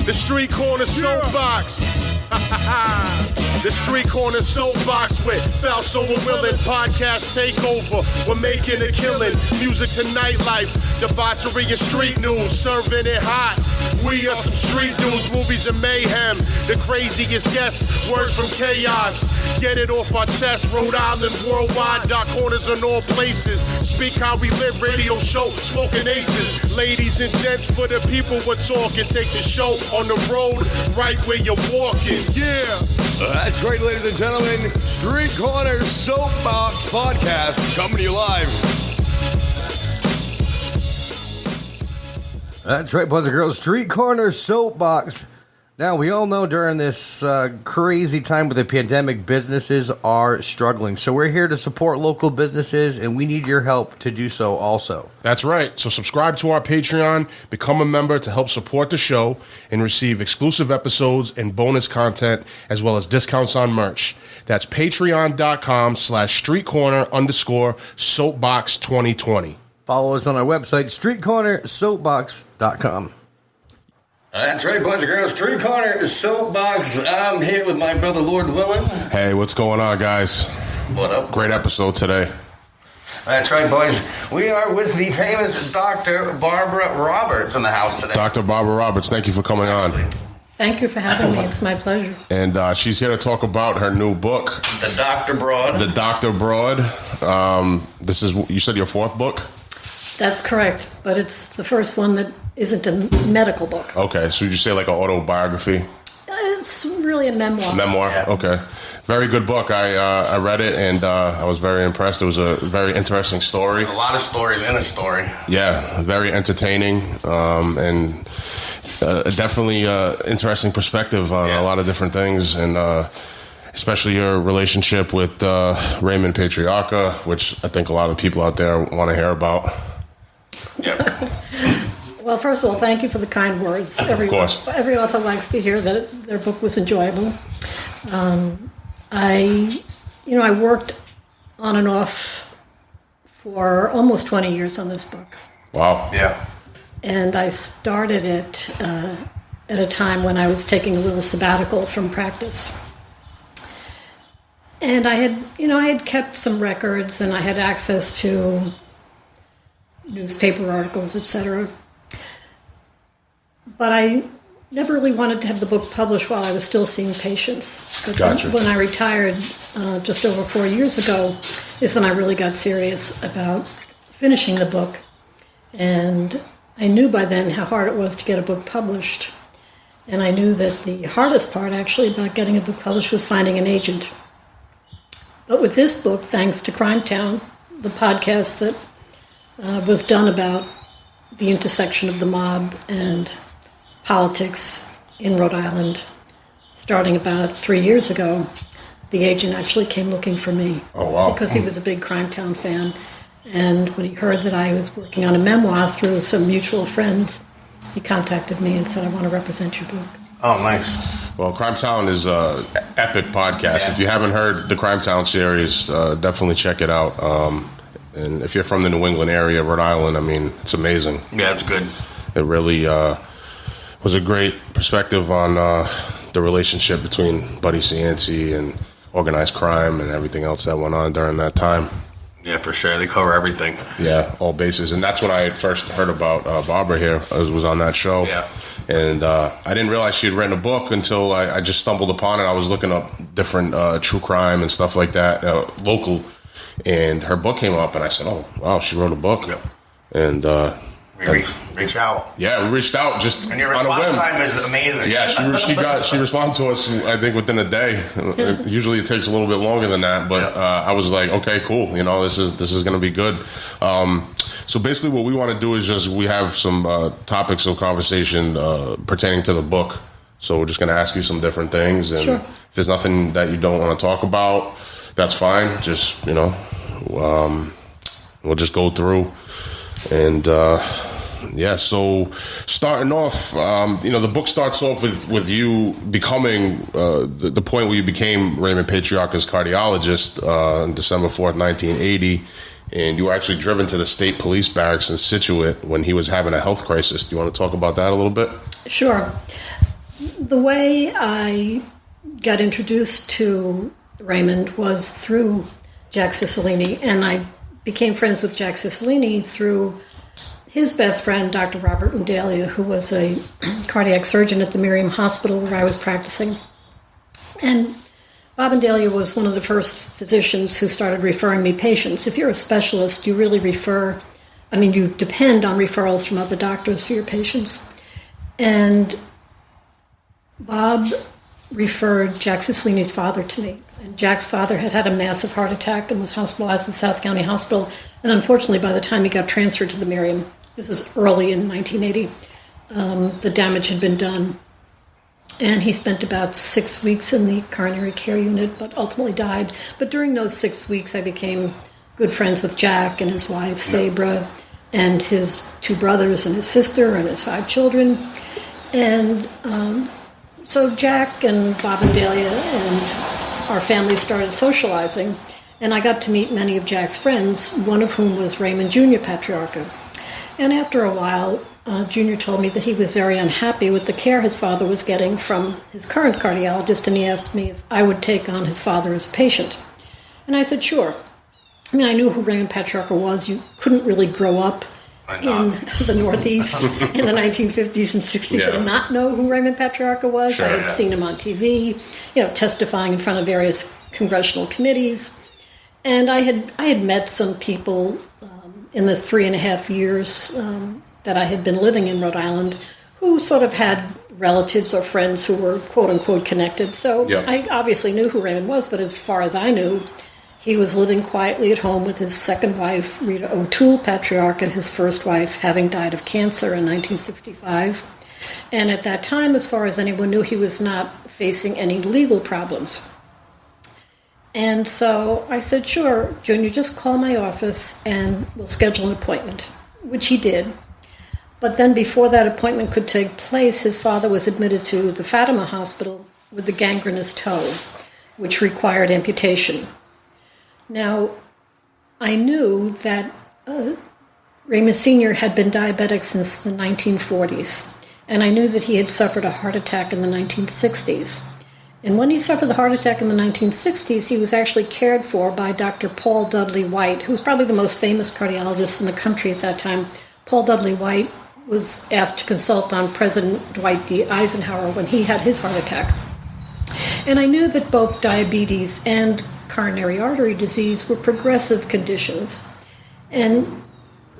The Street Corner Soapbox. The Street Corner Soapbox with Falso and Willin. Podcast takeover. We're making a killing. Music to nightlife. Debauchery and street news. Serving it hot. We are some street news, movies and mayhem. The craziest guests, words from chaos. Get it off our chest. Rhode Island, worldwide, dark corners in all places. Speak how we live, radio show, smoking aces. Ladies and gents, for the people we're talking. Take the show on the road, right where you're walking. Yeah. That's right, ladies and gentlemen. Street Corner Soapbox Podcast coming to you live. That's right, boys and girls. Street Corner Soapbox. Now, we all know during this crazy time with the pandemic, businesses are struggling. So we're here to support local businesses, and we need your help to do so also. That's right. So subscribe to our Patreon, become a member to help support the show, and receive exclusive episodes and bonus content, as well as discounts on merch. That's patreon.com/streetcorner_soapbox2020. Follow us on our website, streetcornersoapbox.com. That's right, boys and girls. Street Corner Soapbox. I'm here with my brother, Lord Willin. Hey, what's going on, guys? What up? Great episode today. That's right, boys. We are with the famous Dr. Barbara Roberts in the house today. Dr. Barbara Roberts, thank you for coming on. Thank you for having me. It's my pleasure. And she's here to talk about her new book, The Dr. Broad. The Dr. Broad. This is, you said, your fourth book? That's correct, but it's the first one that isn't a medical book. Okay, so you say like an autobiography? It's really a memoir. Memoir, yeah. Okay. Very good book. I read it, and I was very impressed. It was a very interesting story. A lot of stories in a story. Yeah, very entertaining, and definitely interesting perspective on a lot of different things, and especially your relationship with Raymond Patriarca, which I think a lot of people out there want to hear about. Yep. Well, first of all, thank you for the kind words. Of course. Every author likes to hear that their book was enjoyable. I worked on and off for almost 20 years on this book. Wow. Yeah. And I started it at a time when I was taking a little sabbatical from practice. And I had kept some records, and I had access to newspaper articles, etc. But I never really wanted to have the book published while I was still seeing patients. But Gotcha. When I retired just over 4 years ago is when I really got serious about finishing the book. And I knew by then how hard it was to get a book published. And I knew that the hardest part actually about getting a book published was finding an agent. But with this book, thanks to Crime Town, the podcast that was done about the intersection of the mob and politics in Rhode Island, starting about 3 years ago, the agent actually came looking for me. Oh, wow. Because he was a big Crime Town fan. And when he heard that I was working on a memoir through some mutual friends, he contacted me and said, I want to represent your book. Oh, nice. Well, Crime Town is an epic podcast. Yeah. If you haven't heard the Crime Town series, definitely check it out. And if you're from the New England area, Rhode Island, I mean, it's amazing. Yeah, it's good. It really was a great perspective on the relationship between Buddy Cianci and organized crime and everything else that went on during that time. Yeah, for sure. They cover everything. Yeah, all bases. And that's when I had first heard about Barbara here, was on that show. Yeah. And I didn't realize she had written a book until I just stumbled upon it. I was looking up different true crime and stuff like that, local. And her book came up, and I said, oh, wow, she wrote a book. Yep. And We reach out. yeah, we reached out just And your on a response whim. time is amazing. Yeah, she responded to us, I think, within a day. Usually it takes a little bit longer than that, but I was like, okay, cool. This is going to be good. So basically what we want to do is we have some topics of conversation pertaining to the book. So we're just going to ask you some different things. And Sure. if there's nothing that you don't want to talk about, that's fine. Just, we'll just go through. And so starting off, the book starts off with you becoming the point where you became Raymond Patriarca's cardiologist on December 4th, 1980, and you were actually driven to the state police barracks in Scituate when he was having a health crisis. Do you want to talk about that a little bit? Sure. The way I got introduced to Raymond was through Jack Cicilline, and I became friends with Jack Cicilline through his best friend, Dr. Robert Undalia, who was a cardiac surgeon at the Miriam Hospital where I was practicing. And Bob Undalia was one of the first physicians who started referring me patients. If you're a specialist, you really you depend on referrals from other doctors for your patients. And Bob referred Jack Cicilline's father to me. And Jack's father had had a massive heart attack and was hospitalized in South County Hospital. And unfortunately, by the time he got transferred to the Miriam, this is early in 1980, the damage had been done. And he spent about 6 weeks in the coronary care unit, but ultimately died. But during those 6 weeks, I became good friends with Jack and his wife, Sabra, and his 2 brothers and his sister and his 5 children. And so Jack and Bob and Delia and our families started socializing, and I got to meet many of Jack's friends, one of whom was Raymond Jr. Patriarca. And after a while, Junior told me that he was very unhappy with the care his father was getting from his current cardiologist, and he asked me if I would take on his father as a patient. And I said, sure. I mean, I knew who Raymond Patriarca was. You couldn't really grow up in the Northeast in the 1950s and 60s and not know who Raymond Patriarca was. Sure, I had seen him on TV, testifying in front of various congressional committees. And I had met some people in the 3.5 years that I had been living in Rhode Island who sort of had relatives or friends who were quote-unquote connected. So I obviously knew who Raymond was, but as far as I knew, he was living quietly at home with his second wife, Rita O'Toole Patriarca, his first wife, having died of cancer in 1965. And at that time, as far as anyone knew, he was not facing any legal problems. And so I said, sure, Junior, just call my office and we'll schedule an appointment, which he did. But then before that appointment could take place, his father was admitted to the Fatima Hospital with a gangrenous toe, which required amputation. Now, I knew that Raymond Sr. had been diabetic since the 1940s, and I knew that he had suffered a heart attack in the 1960s. And when he suffered the heart attack in the 1960s, he was actually cared for by Dr. Paul Dudley White, who was probably the most famous cardiologist in the country at that time. Paul Dudley White was asked to consult on President Dwight D. Eisenhower when he had his heart attack. And I knew that both diabetes and coronary artery disease were progressive conditions. And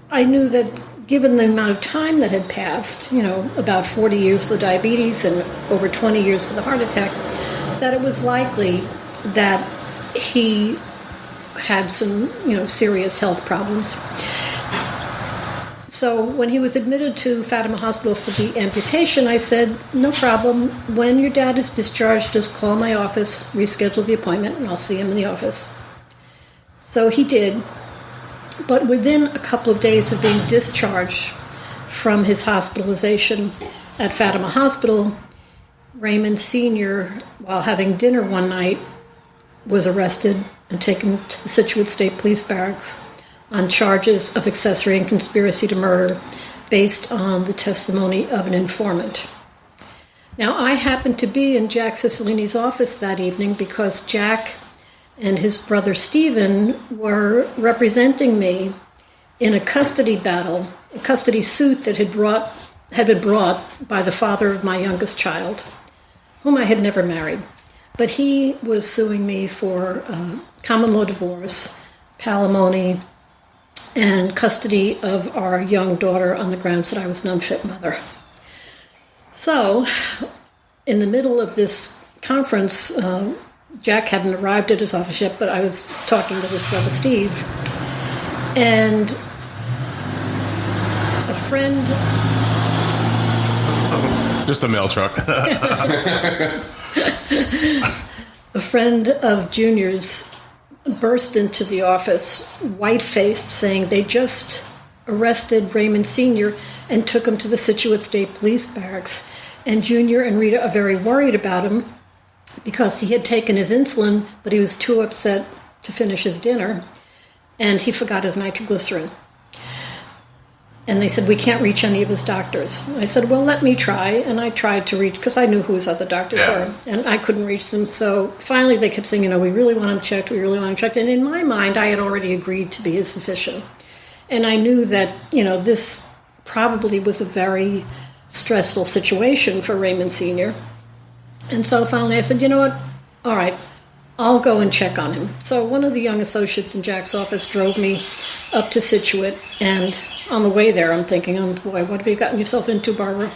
I knew that given the amount of time that had passed, about 40 years for the diabetes and over 20 years for the heart attack, that it was likely that he had some, serious health problems. So when he was admitted to Fatima Hospital for the amputation, I said, no problem. When your dad is discharged, just call my office, reschedule the appointment, and I'll see him in the office. So he did. But within a couple of days of being discharged from his hospitalization at Fatima Hospital, Raymond Sr., while having dinner one night, was arrested and taken to the Scituate State Police Barracks on charges of accessory and conspiracy to murder based on the testimony of an informant. Now, I happened to be in Jack Cicilline's office that evening because Jack and his brother Stephen were representing me in a custody battle, a custody suit that had been brought by the father of my youngest child, whom I had never married. But he was suing me for common law divorce, palimony, and custody of our young daughter on the grounds that I was an unfit mother. So, in the middle of this conference, Jack hadn't arrived at his office yet, but I was talking to his brother Steve, and a friend... Just a mail truck. A friend of Junior's burst into the office, white-faced, saying they just arrested Raymond Sr. and took him to the Scituate State Police Barracks. And Junior and Rita are very worried about him because he had taken his insulin, but he was too upset to finish his dinner, and he forgot his nitroglycerin. And they said, we can't reach any of his doctors. I said, well, let me try. And I tried to reach, because I knew who his other doctors were, and I couldn't reach them. So finally they kept saying, we really want him checked, we really want him checked. And in my mind, I had already agreed to be his physician. And I knew that, this probably was a very stressful situation for Raymond Sr. And so finally I said, you know what, all right, I'll go and check on him. So one of the young associates in Jack's office drove me up to Scituate, and on the way there I'm thinking, oh boy, what have you gotten yourself into, Barbara?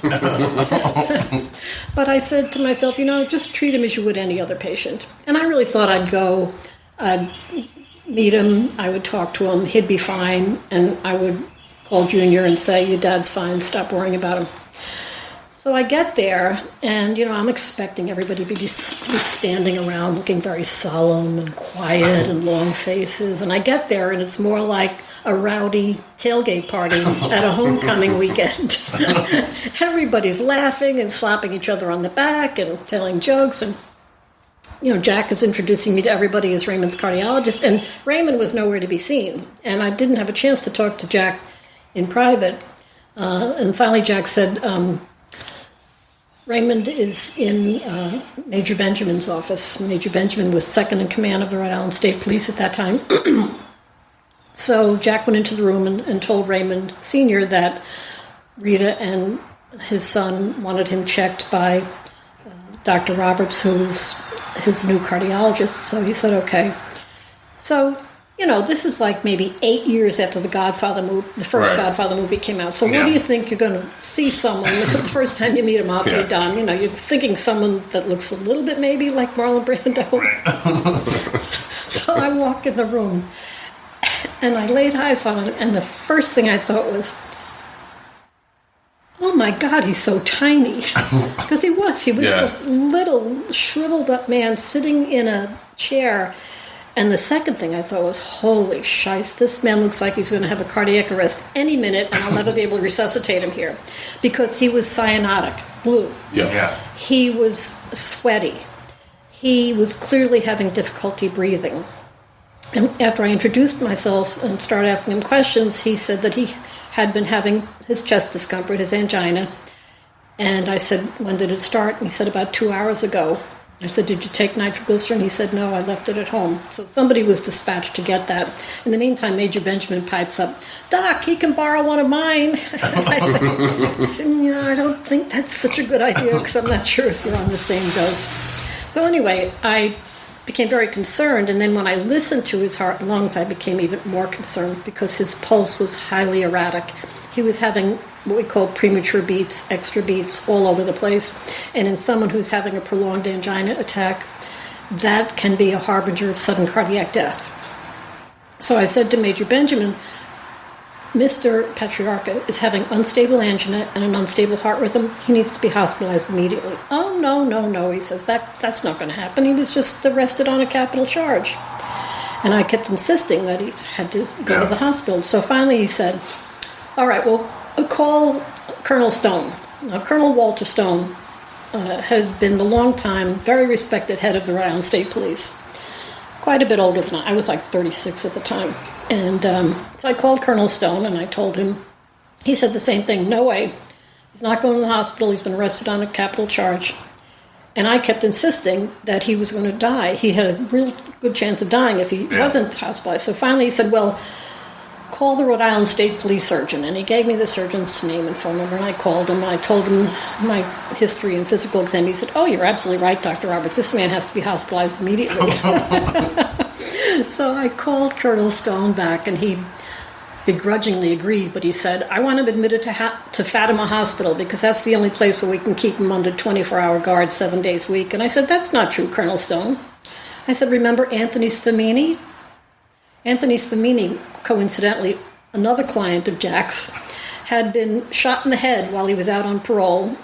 But I said to myself, just treat him as you would any other patient. And I really thought I'd go, I'd meet him, I would talk to him, he'd be fine, and I would call Junior and say, your dad's fine, stop worrying about him. So I get there, and, I'm expecting everybody to be standing around looking very solemn and quiet and long faces. And I get there, and it's more like a rowdy tailgate party at a homecoming weekend. Everybody's laughing and slapping each other on the back and telling jokes. And, Jack is introducing me to everybody as Raymond's cardiologist. And Raymond was nowhere to be seen. And I didn't have a chance to talk to Jack in private. And finally Jack said, Raymond is in Major Benjamin's office. Major Benjamin was second in command of the Rhode Island State Police at that time. So Jack went into the room and told Raymond Sr. that Rita and his son wanted him checked by Dr. Roberts, who was his new cardiologist. So he said, okay. So, this is like maybe 8 years after the Godfather movie, the first Godfather movie came out. So what do you think you're going to see someone the first time you meet him after you're done? You're thinking someone that looks a little bit maybe like Marlon Brando. So I walk in the room, and I laid eyes on him, and the first thing I thought was, oh my God, he's so tiny. Because he was a little shriveled up man sitting in a chair. And the second thing I thought was, holy shice, this man looks like he's going to have a cardiac arrest any minute, and I'll never be able to resuscitate him here. Because he was cyanotic, blue. Yeah. He was sweaty. He was clearly having difficulty breathing. And after I introduced myself and started asking him questions, he said that he had been having his chest discomfort, his angina. And I said, when did it start? And he said, about 2 hours ago. I said, did you take nitroglycerin? He said, no, I left it at home. So somebody was dispatched to get that. In the meantime, Major Benjamin pipes up, Doc, he can borrow one of mine. I said, I don't think that's such a good idea, because I'm not sure if you're on the same dose. So anyway, I became very concerned, and then when I listened to his heart and lungs, I became even more concerned, because his pulse was highly erratic. He was having what we call premature beats, extra beats all over the place. And in someone who's having a prolonged angina attack, that can be a harbinger of sudden cardiac death. So I said to Major Benjamin, Mr. Patriarca is having unstable angina and an unstable heart rhythm. He needs to be hospitalized immediately. Oh, no, he says, that's not going to happen. He was just arrested on a capital charge. And I kept insisting that he had to go to the hospital. So finally he said, all right, well, call Colonel Stone. Now, Colonel Walter Stone had been the long-time, very respected head of the Rhode Island State Police. Quite a bit older than I was like 36 at the time. And so I called Colonel Stone, and I told him, he said the same thing, no way. He's not going to the hospital. He's been arrested on a capital charge. And I kept insisting that he was going to die. He had a real good chance of dying if he wasn't hospitalized. So finally he said, well, call the Rhode Island State Police surgeon. And he gave me the surgeon's name and phone number, and I called him, and I told him my history and physical exam. He said, oh, you're absolutely right, Dr. Roberts. This man has to be hospitalized immediately. So I called Colonel Stone back, and he begrudgingly agreed, but he said, I want him admitted to Fatima Hospital, because that's the only place where we can keep him under 24-hour guard 7 days a week. And I said, that's not true, Colonel Stone. I said, remember Anthony Stamini? Anthony Stamini, coincidentally, another client of Jack's, had been shot in the head while he was out on parole,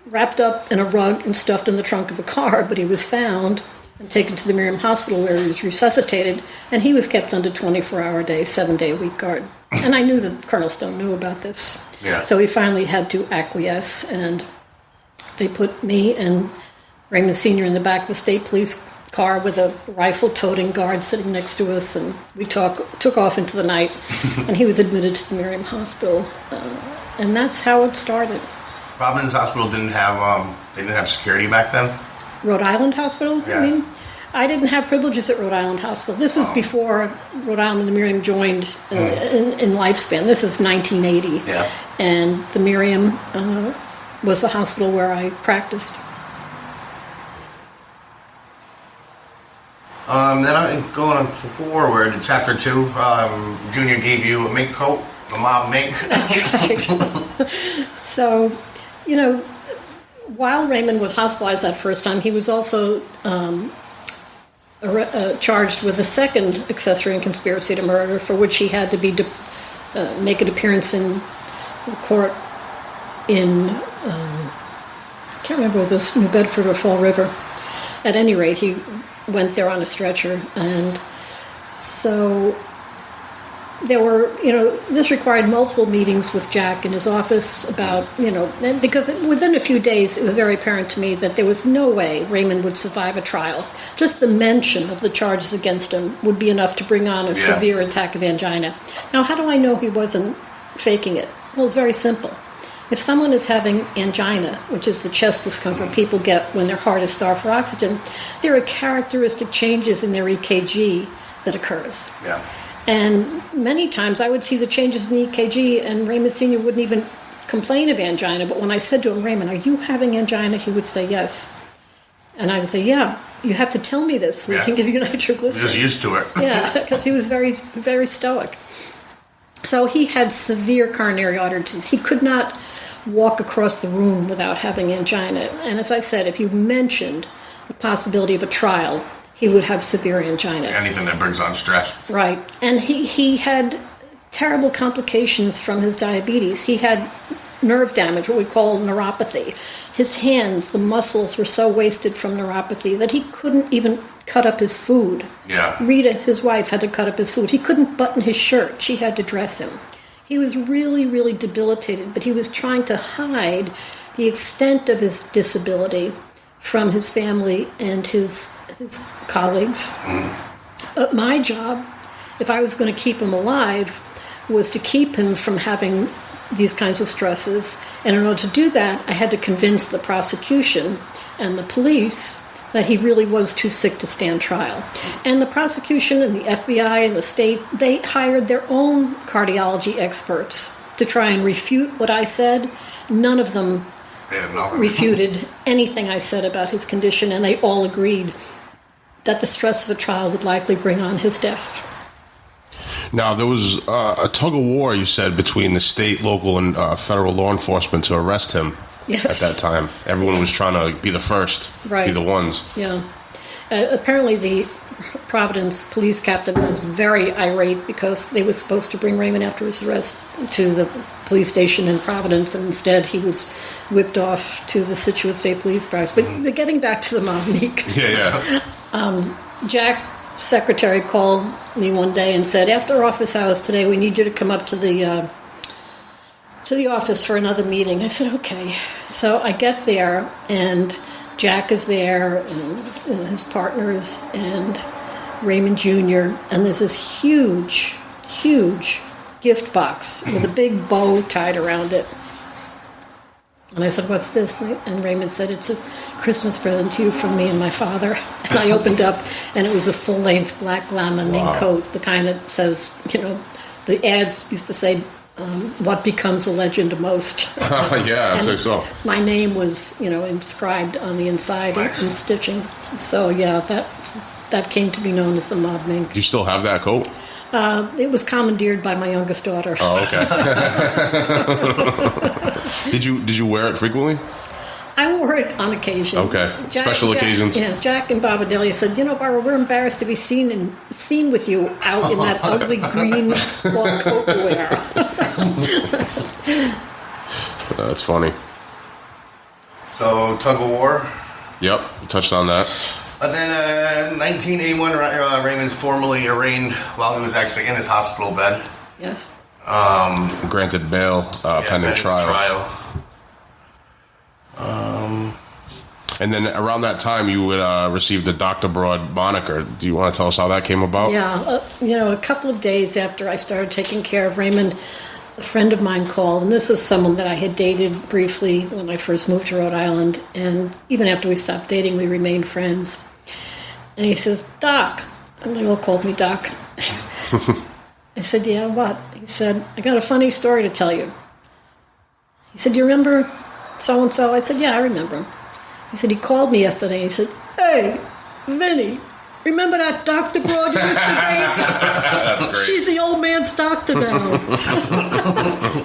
wrapped up in a rug and stuffed in the trunk of a car, but he was found and taken to the Miriam Hospital, where he was resuscitated, and he was kept under 24-hour day, 7-day-a-week guard. And I knew that Colonel Stone knew about this. Yeah. So he finally had to acquiesce, and they put me and Raymond Sr. in the back of the state police car with a rifle-toting guard sitting next to us, and we took off into the night, and he was admitted to the Miriam Hospital, and that's how it started. Providence Hospital didn't have security back then? Rhode Island Hospital, yeah. I mean? I didn't have privileges at Rhode Island Hospital. This was before Rhode Island and the Miriam joined in lifespan. This is 1980. Yeah. And the Miriam was the hospital where I practiced. Then I'm going on forward to chapter 2. Junior gave you a mink coat, a mob mink. That's right. So, while Raymond was hospitalized that first time, he was also charged with a second accessory and conspiracy to murder, for which he had to be make an appearance in the court in I can't remember whether it was New Bedford or Fall River. At any rate, he went there on a stretcher, and so there were, this required multiple meetings with Jack in his office about, because within a few days it was very apparent to me that there was no way Raymond would survive a trial. Just the mention of the charges against him would be enough to bring on a severe attack of angina. Now, how do I know he wasn't faking it? Well, it's very simple. If someone is having angina, which is the chest discomfort people get when their heart is starved for oxygen, there are characteristic changes in their EKG that occurs. Yeah. And many times I would see the changes in the EKG, and Raymond Sr. wouldn't even complain of angina. But when I said to him, Raymond, are you having angina? He would say yes. And I would say, yeah, you have to tell me this. We can give you nitroglycerin. Just used to it. Yeah, because he was very, very stoic. So he had severe coronary artery disease. He could not walk across the room without having angina. And as I said, if you mentioned the possibility of a trial, he would have severe angina. Anything that brings on stress. Right. And he had terrible complications from his diabetes. He had nerve damage, what we call neuropathy. His hands, the muscles were so wasted from neuropathy that he couldn't even cut up his food. Yeah. Rita, his wife, had to cut up his food. He couldn't button his shirt. She had to dress him. He was really, really debilitated, but he was trying to hide the extent of his disability from his family and his colleagues. My job, if I was going to keep him alive, was to keep him from having these kinds of stresses. And in order to do that, I had to convince the prosecution and the police that he really was too sick to stand trial. And the prosecution and the FBI and the state, they hired their own cardiology experts to try and refute what I said. None of them refuted anything I said about his condition, and they all agreed that the stress of a trial would likely bring on his death. Now, there was a tug-of-war, you said, between the state, local, and federal law enforcement to arrest him. Yes. At that time. Everyone was trying to be the first, right. Be the ones. Yeah. Apparently the Providence police captain was very irate because they were supposed to bring Raymond after his arrest to the police station in Providence, and instead he was whipped off to the Scituate State Police Barracks. But getting back to the mob meek. Yeah. Jack's secretary called me one day and said, after office hours today, we need you to come up to the office for another meeting. I said, okay. So I get there, and Jack is there, and his partners, and Raymond Jr., and there's this huge, huge gift box with a big bow tied around it. And I said, what's this? And Raymond said, it's a Christmas present to you from me and my father. And I opened up, and it was a full-length black llama mink coat, the kind that says, the ads used to say, what becomes a legend most. Yeah, I'd say so. My name was, inscribed on the inside in stitching. So, yeah, that came to be known as the mob mink. Do you still have that coat? It was commandeered by my youngest daughter. Oh, okay. Did you wear it frequently? I wore it on occasion. Okay, special occasions. Yeah, Jack and Baba Delia said, Barbara, we're embarrassed to be seen with you out in that ugly green cloth coat you wear. That's funny. So, tug of war. Yep, we touched on that. And then 1981, Raymond's formally arraigned while he was actually in his hospital bed. Yes. Granted bail pending trial. And then around that time, you would receive the Dr. Broad moniker. Do you want to tell us how that came about? Yeah, a couple of days after I started taking care of Raymond, a friend of mine called, and this was someone that I had dated briefly when I first moved to Rhode Island, and even after we stopped dating, we remained friends. And he says, Doc, and they all called me Doc. I said, yeah, what? He said, I got a funny story to tell you. He said, you remember so-and-so? I said, yeah, I remember him. He said, he called me yesterday. He said, hey, Vinny, remember that Dr. Broad you used to date? That's great. She's the old man's doctor now.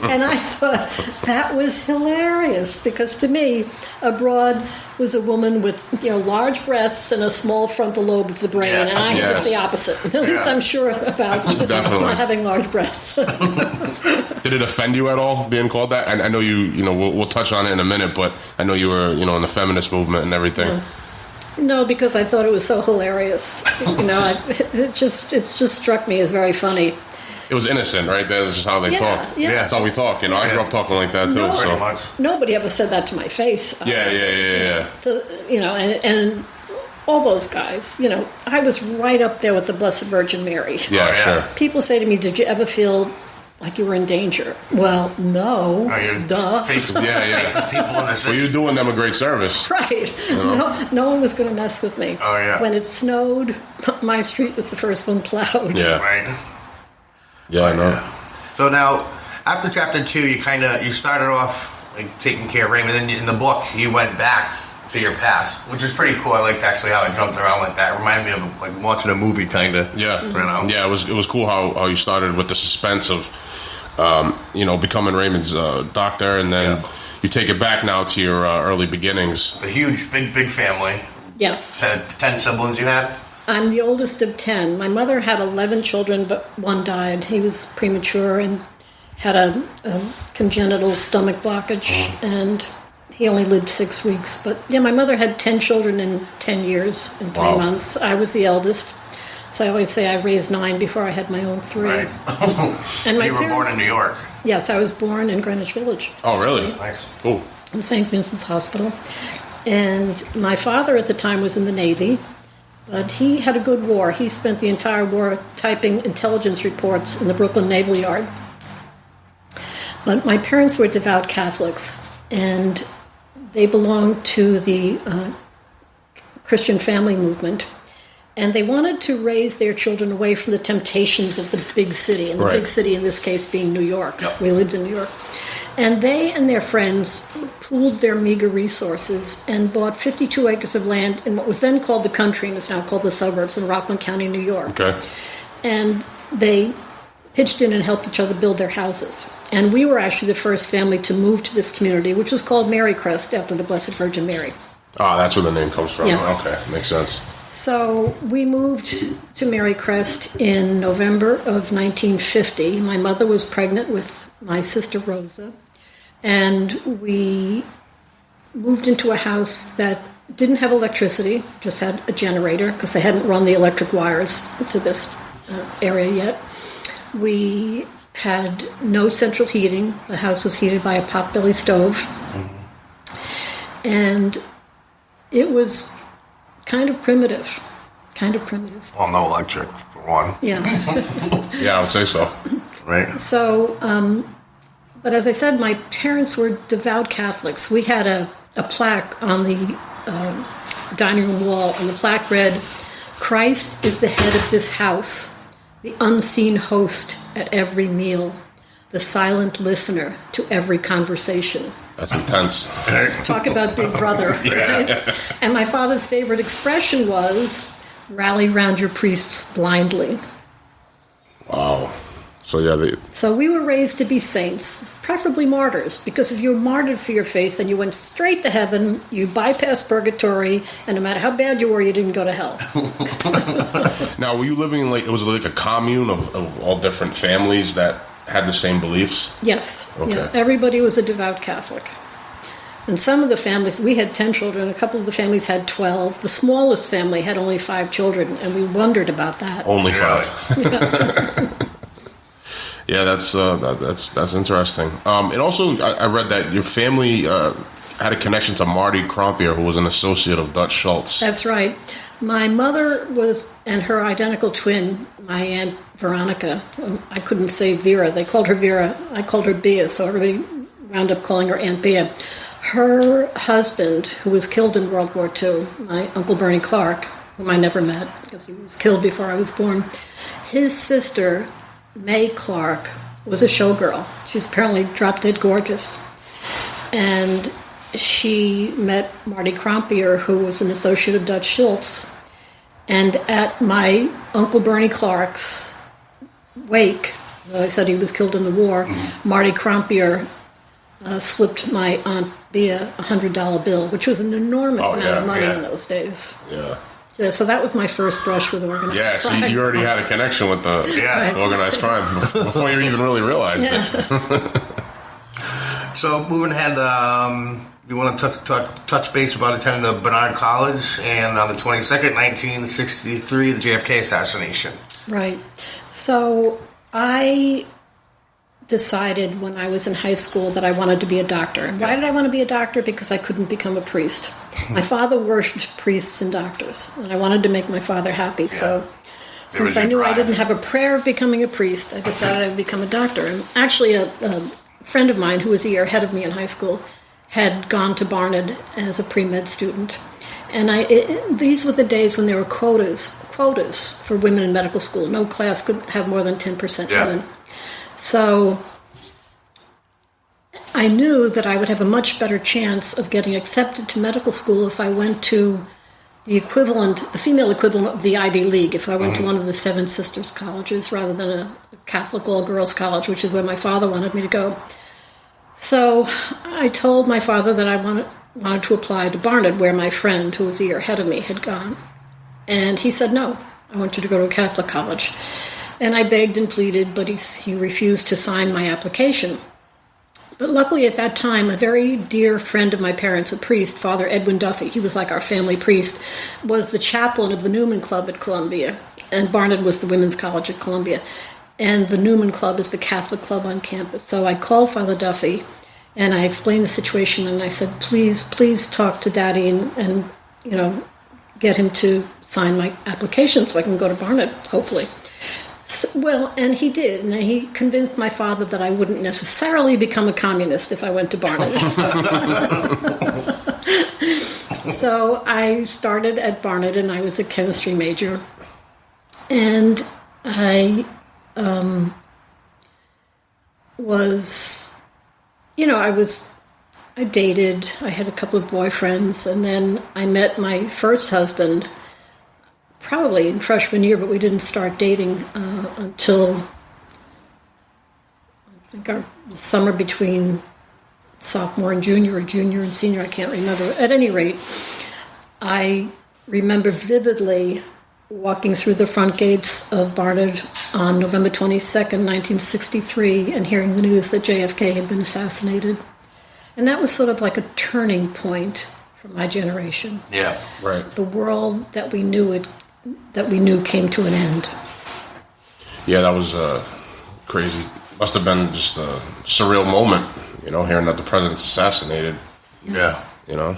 And I thought that was hilarious because to me, a broad was a woman with large breasts and a small frontal lobe of the brain, and I was the opposite. At least I'm sure about not having large breasts. Did it offend you at all being called that? And I know we'll touch on it in a minute, but I know you were in the feminist movement and everything. Yeah. No, because I thought it was so hilarious. It just struck me as very funny. It was innocent, right? That's just how they talk. Yeah. That's how we talk. I grew up talking like that too. Pretty much. Nobody ever said that to my face. Yeah. So, and all those guys, I was right up there with the Blessed Virgin Mary. Yeah, sure. People say to me, did you ever feel like you were in danger? Well, no. Duh. People in the city. Well, you're doing them a great service. Right. No one was going to mess with me. Oh, yeah. When it snowed, my street was the first one plowed. Yeah. Right. Yeah, I know. Yeah. So now, after chapter 2, you started off taking care of Raymond. Then in the book, you went back to your past, which is pretty cool. I liked actually how I jumped around like that. It reminded me of like watching a movie, kind of. Yeah. Yeah, it was cool how you started with the suspense of, becoming Raymond's doctor, and then you take it back now to your early beginnings. The huge, big family. Yes. 10 siblings you had? I'm the oldest of 10. My mother had 11 children, but one died. He was premature and had a congenital stomach blockage, and he only lived 6 weeks. But yeah, my mother had 10 children in 10 years and 3 months. I was the eldest. So I always say I raised 9 before I had my own 3. Right. And my you were born in New York. Yes, I was born in Greenwich Village. Oh, really? Nice. Cool. In St. Vincent's Hospital. And my father at the time was in the Navy, but he had a good war. He spent the entire war typing intelligence reports in the Brooklyn Naval Yard. But my parents were devout Catholics, and they belonged to the Christian family movement. And they wanted to raise their children away from the temptations of the big city, and the big city in this case being New York. Yep. We lived in New York. And they and their friends pooled their meager resources and bought 52 acres of land in what was then called the country and is now called the suburbs in Rockland County, New York. Okay. And they pitched in and helped each other build their houses. And we were actually the first family to move to this community, which was called Marycrest after the Blessed Virgin Mary. Ah, that's where the name comes from. Yes. Okay, makes sense. So we moved to Marycrest in November of 1950. My mother was pregnant with my sister Rosa, and we moved into a house that didn't have electricity, just had a generator because they hadn't run the electric wires to this area yet. We had no central heating. The house was heated by a potbelly stove. And it was kind of primitive. Well, no electric, for one. Yeah. Yeah, I would say so. Right. So, but as I said, my parents were devout Catholics. We had a plaque on the dining room wall, and the plaque read, "Christ is the head of this house, the unseen host at every meal, the silent listener to every conversation." That's intense. Talk about Big Brother. Right? And my father's favorite expression was, "Rally round your priests blindly." Wow. So yeah, So we were raised to be saints, preferably martyrs, because if you were martyred for your faith, then you went straight to heaven, you bypassed purgatory, and no matter how bad you were, you didn't go to hell. Now, were you living in it was like a commune of all different families that had the same beliefs? Yes. Okay. Yeah, everybody was a devout Catholic. And some of the families, we had 10 children, a couple of the families had 12. The smallest family had only 5 children, and we wondered about that. Only 5. Yeah, that's interesting. And also, I read that your family had a connection to Marty Krompier, who was an associate of Dutch Schultz. That's right. My mother and her identical twin, my Aunt Veronica, I couldn't say Vera. They called her Vera. I called her Bea, so everybody wound up calling her Aunt Bea. Her husband, who was killed in World War II, my Uncle Bernie Clark, whom I never met because he was killed before I was born, his sister, May Clark, was a showgirl. She was apparently drop-dead gorgeous. And she met Marty Krompier, who was an associate of Dutch Schultz. And at my Uncle Bernie Clark's wake, I said he was killed in the war, Marty Krompier slipped my Aunt Bea a $100 bill, which was an enormous amount of money in those days. Yeah. So that was my first brush with organized crime. Yeah, so you already had a connection with the organized crime before you even really realized it. So moving ahead, you want to touch base about attending the Barnard College, and on the 22nd, 1963, the JFK assassination. Right. So I decided when I was in high school that I wanted to be a doctor. And why did I want to be a doctor? Because I couldn't become a priest. My father worshipped priests and doctors, and I wanted to make my father happy. So since I knew I didn't have a prayer of becoming a priest, I decided I would become a doctor. And actually, a friend of mine who was a year ahead of me in high school had gone to Barnard as a pre-med student. And these were the days when there were quotas for women in medical school. No class could have more than 10% women. So I knew that I would have a much better chance of getting accepted to medical school if I went to the female equivalent of the Ivy League, if I went to one of the Seven Sisters colleges rather than a Catholic all-girls college, which is where my father wanted me to go. So I told my father that I wanted to apply to Barnard, where my friend, who was a year ahead of me, had gone. And he said, no, I want you to go to a Catholic college. And I begged and pleaded, but he refused to sign my application. But luckily at that time, a very dear friend of my parents, a priest, Father Edwin Duffy, he was like our family priest, was the chaplain of the Newman Club at Columbia. And Barnard was the women's college at Columbia. And the Newman Club is the Catholic club on campus. So I called Father Duffy, and I explained the situation, and I said, please talk to Daddy and get him to sign my application so I can go to Barnard, hopefully. So, and he did, and he convinced my father that I wouldn't necessarily become a communist if I went to Barnard. So I started at Barnard, and I was a chemistry major, and I I dated, I had a couple of boyfriends, and then I met my first husband probably in freshman year, but we didn't start dating until I think our summer between sophomore and junior, or junior and senior, I can't remember. At any rate, I remember vividly walking through the front gates of Barnard on November 22nd, 1963, and hearing the news that JFK had been assassinated. And that was sort of like a turning point for my generation. Yeah, right. The world that we knew came to an end. Yeah, that was crazy. Must have been just a surreal moment, hearing that the president's assassinated. Yes. Yeah.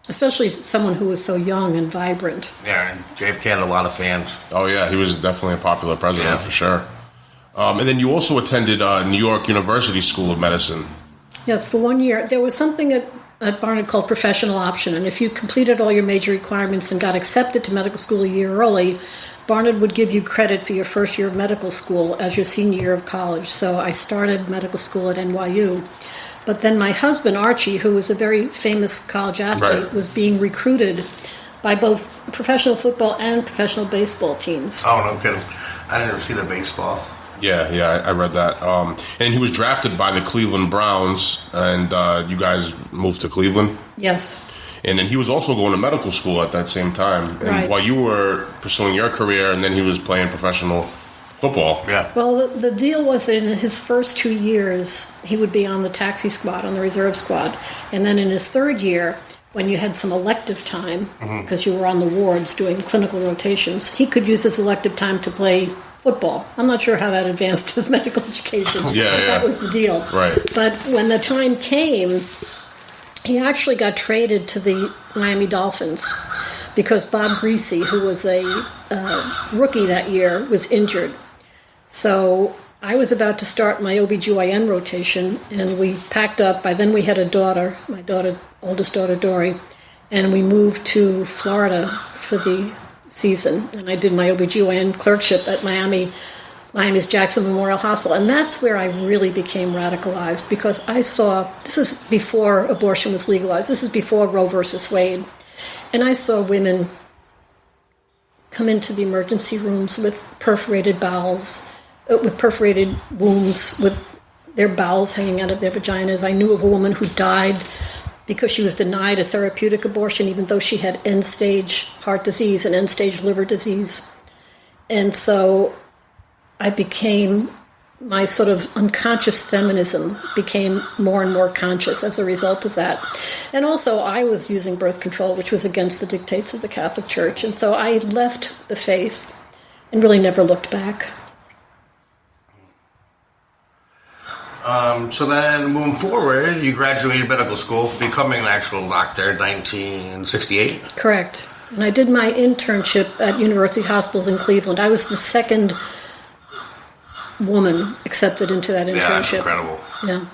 Especially someone who was so young and vibrant. Yeah, and JFK had a lot of fans. Oh, yeah, he was definitely a popular president, for sure. And then you also attended New York University School of Medicine. Yes, for 1 year. There was something at Barnard called professional option, and if you completed all your major requirements and got accepted to medical school a year early, Barnard would give you credit for your first year of medical school as your senior year of college. So I started medical school at NYU. But then my husband, Archie, who was a very famous college athlete, was being recruited by both professional football and professional baseball teams. Oh, no kidding. I didn't ever see the baseball. Yeah, I read that. And he was drafted by the Cleveland Browns, and you guys moved to Cleveland? Yes. And then he was also going to medical school at that same time. And while you were pursuing your career, and then he was playing professional football. Yeah. Well, the deal was that in his first 2 years, he would be on the taxi squad, on the reserve squad. And then in his third year, when you had some elective time, because you were on the wards doing clinical rotations, he could use his elective time to play football. I'm not sure how that advanced his medical education. Yeah. That was the deal. Right. But when the time came, he actually got traded to the Miami Dolphins because Bob Greasy, who was a rookie that year, was injured. So I was about to start my OBGYN rotation, and we packed up. By then we had a daughter, my oldest daughter, Dory, and we moved to Florida for the season. And I did my OBGYN clerkship at Miami's Jackson Memorial Hospital. And that's where I really became radicalized, because I saw, this is before abortion was legalized, this is before Roe versus Wade, and I saw women come into the emergency rooms with perforated bowels, with perforated wounds, with their bowels hanging out of their vaginas. I knew of a woman who died because she was denied a therapeutic abortion, even though she had end-stage heart disease and end-stage liver disease. And so my sort of unconscious feminism became more and more conscious as a result of that. And also I was using birth control, which was against the dictates of the Catholic Church. And so I left the faith and really never looked back. So then, moving forward, you graduated medical school, becoming an actual doctor in 1968? Correct. And I did my internship at University Hospitals in Cleveland. I was the second woman accepted into that internship. Yeah, that's incredible. Yeah.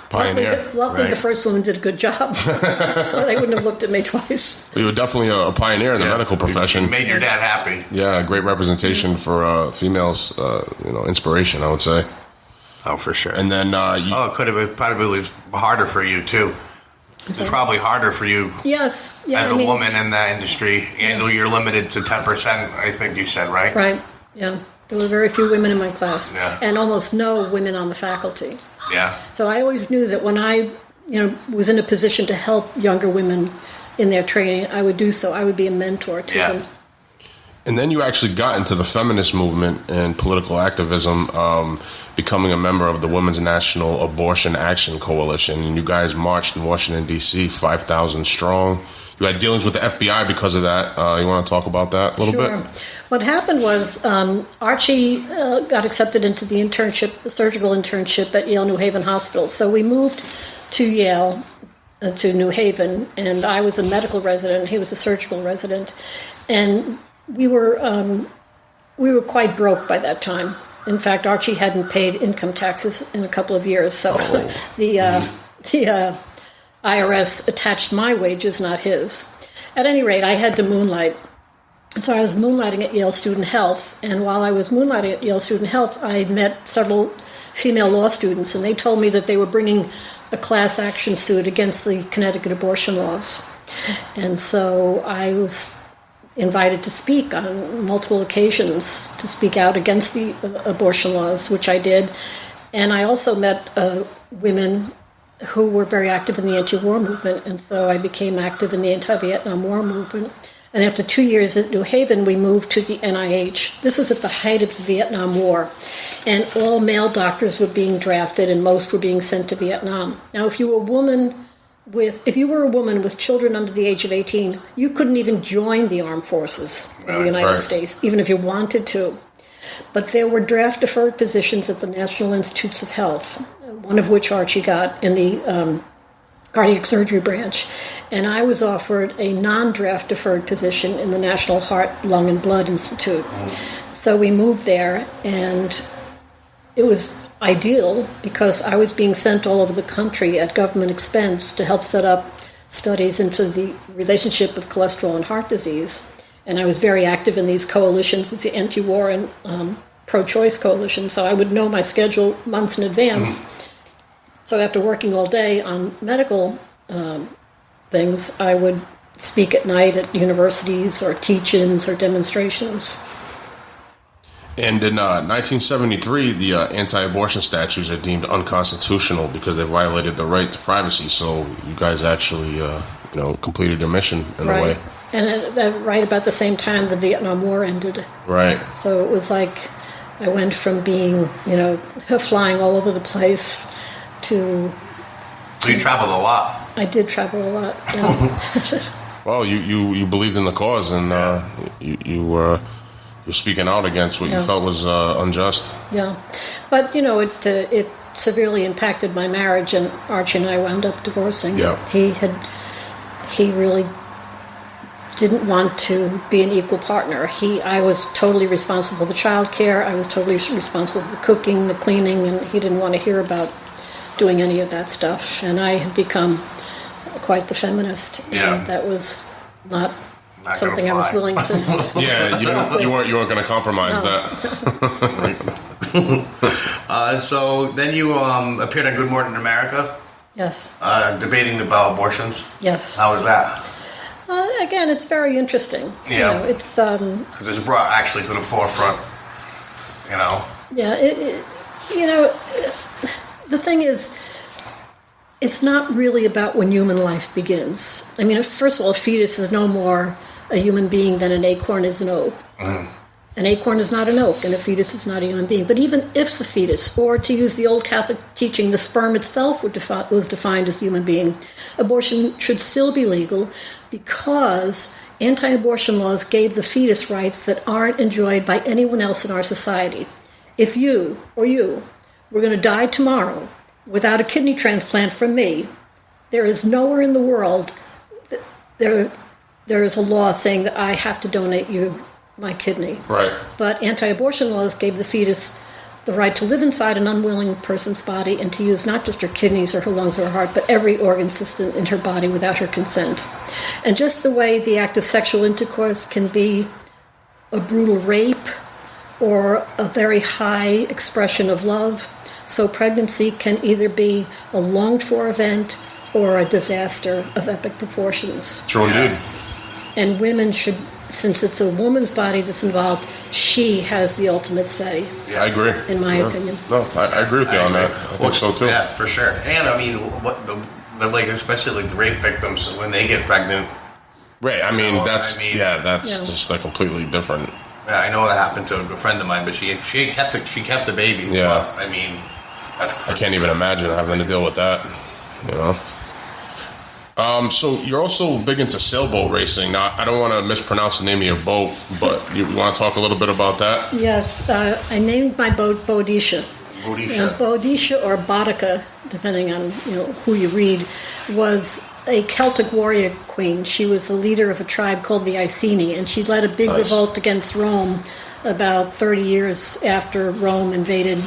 Pioneer. Luckily Right. the first woman did a good job. They wouldn't have looked at me twice. You were definitely a pioneer in the medical profession. You made your dad happy. Yeah, great representation for females. Inspiration, I would say. Oh, for sure. And then it could have been probably harder for you, too. It's probably harder for you Yes. Yeah, as a woman in that industry. And you're limited to 10%, I think you said, right? Right. Yeah. There were very few women in my class. Yeah. And almost no women on the faculty. Yeah. So I always knew that when I was in a position to help younger women in their training, I would do so. I would be a mentor to them. And then you actually got into the feminist movement and political activism, becoming a member of the Women's National Abortion Action Coalition. And you guys marched in Washington, D.C., 5,000 strong. You had dealings with the FBI because of that. You want to talk about that a little bit? What happened was Archie got accepted into the surgical internship at Yale New Haven Hospital. So we moved to Yale, to New Haven, and I was a medical resident, and he was a surgical resident. And we were quite broke by that time. In fact, Archie hadn't paid income taxes in a couple of years, so the IRS attached my wages, not his. At any rate, I had to moonlight. So I was moonlighting at Yale Student Health, and while I was moonlighting at Yale Student Health, I met several female law students, and they told me that they were bringing a class action suit against the Connecticut abortion laws. And so I was invited to speak on multiple occasions to speak out against the abortion laws, which I did. And I also met women who were very active in the anti-war movement, and so I became active in the anti-Vietnam War movement. And after 2 years at New Haven, we moved to the NIH. This was at the height of the Vietnam War, and all male doctors were being drafted, and most were being sent to Vietnam. Now, if you were a woman with children under the age of 18, you couldn't even join the armed forces of the United States, even if you wanted to. But there were draft-deferred positions at the National Institutes of Health, one of which Archie got in the cardiac surgery branch. And I was offered a non-draft deferred position in the National Heart, Lung, and Blood Institute. So we moved there, and it was ideal because I was being sent all over the country at government expense to help set up studies into the relationship of cholesterol and heart disease. And I was very active in these coalitions. It's the anti-war and pro-choice coalition, so I would know my schedule months in advance. So after working all day on medical things, I would speak at night at universities or teach-ins or demonstrations. And in 1973, the anti-abortion statutes are deemed unconstitutional because they violated the right to privacy. So you guys actually, completed your mission in a way. And right about the same time, the Vietnam War ended. Right. So it was like I went from being, flying all over the place to... So you traveled a lot. I did travel a lot. Yeah. Well, you believed in the cause, and you were speaking out against what you felt was unjust. Yeah, but it severely impacted my marriage, and Archie and I wound up divorcing. Yeah. He really didn't want to be an equal partner. I was totally responsible for the child care. I was totally responsible for the cooking, the cleaning, and he didn't want to hear about doing any of that stuff. And I had become quite the feminist. Yeah. And that was not Not something I gonna was fly. willing to. Yeah, you weren't going to compromise No. that. So then you appeared on Good Morning America, Yes. debating about abortions. Yes. How was that? Again, it's very interesting. Yeah. It's Because it's brought actually to the forefront. You know. yeah. The thing is, it's not really about when human life begins. I mean, first of all, a fetus is no more a human being than an acorn is an oak. An acorn is not an oak, and a fetus is not a human being. But even if the fetus, or to use the old Catholic teaching, the sperm itself was defined as human being, abortion should still be legal because anti-abortion laws gave the fetus rights that aren't enjoyed by anyone else in our society. If you were going to die tomorrow without a kidney transplant from me, there is nowhere in the world there is a law saying that I have to donate you my kidney. Right. But anti-abortion laws gave the fetus the right to live inside an unwilling person's body and to use not just her kidneys or her lungs or her heart, but every organ system in her body without her consent. And just the way the act of sexual intercourse can be a brutal rape or a very high expression of love, so pregnancy can either be a longed-for event or a disaster of epic proportions. True indeed. And women should, since it's a woman's body that's involved, she has the ultimate say, Yeah, I agree. in my opinion. No, I agree with you on that. I think so too. Yeah, for sure. And I mean, what the like, especially like the rape victims when they get pregnant. Right. I mean, know, that's I mean- that's Yeah. just a completely different. Yeah, I know that happened to a friend of mine, but she kept the baby. Yeah. But, I mean, that's I can't even imagine having to deal with that. You know. So you're also big into sailboat racing. Now, I don't want to mispronounce the name of your boat, but you want to talk a little bit about that? Yes, I named my boat Boadicea. Boadicea. Boadicea or Boudica, depending on who you read, was a Celtic warrior queen. She was the leader of a tribe called the Iceni, and she led a big Nice. revolt against Rome about 30 years after Rome invaded